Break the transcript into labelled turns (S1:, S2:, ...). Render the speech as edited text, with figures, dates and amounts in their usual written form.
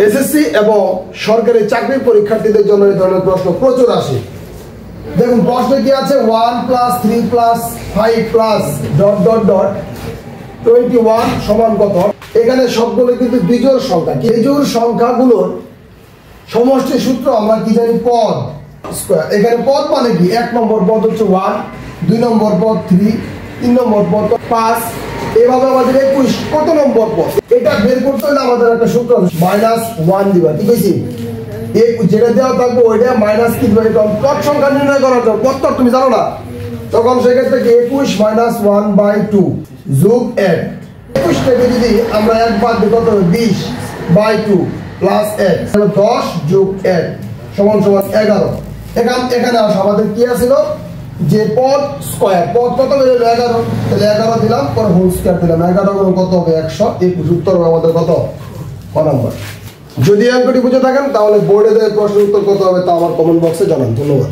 S1: SSC এবং সরকারি চাকরির পরীক্ষার্থীদের জন্য এই ধরনের প্রশ্ন প্রচুর আসে। দেখুন প্রশ্নে কি আছে, 1 + 3 + 5 + ... 21 সমান কত? এখানে সবগুলো কিন্তু বিজোড় সংখ্যা। বিজোড় সংখ্যাগুলোর সমষ্টি সূত্র আমরা কি জানি, পদ স্কয়ার। এখানে পদ মানে কি, 1 নম্বর পদ হচ্ছে 1, 2 নম্বর পদ 3, 3 নম্বর পদ 5, এভাবে আমাদের 21 কত নম্বর পদ এটা বের করতে হলে আমাদের একটা সূত্র আছে, -1 দিবা। কি কইছি, যেটা দেওয়া থাকবে ওইটা মাইনাস কি দিবা। এটা পদ সংখ্যা নির্ণয় করার জন্য, পদ তো তুমি জানো না, তখন সেক্ষেত্রে কি 21 - 1/2 যোগ 1। 21 থেকে যদি আমরা 1 বাদ দিই কত হবে, 20/2 প্লাস 1, 10 যোগ 1 সমান 11। এখানে আসো, আমাদের কি আছিল যে পদ স্কয়ার, পদ কত বের হলো 11, তাহলে 11 দিলাম, পরে হোল স্কয়ার দিলাম, 11 গুণ কত হবে 121। উত্তর হবে আমাদের কত, ক নাম্বার। যদি অঙ্কটি বুঝে থাকেন তাহলে বোর্ডে দেওয়া প্রশ্নের উত্তর কত হবে তা আমার কমেন্ট বক্সে জানান। ধন্যবাদ।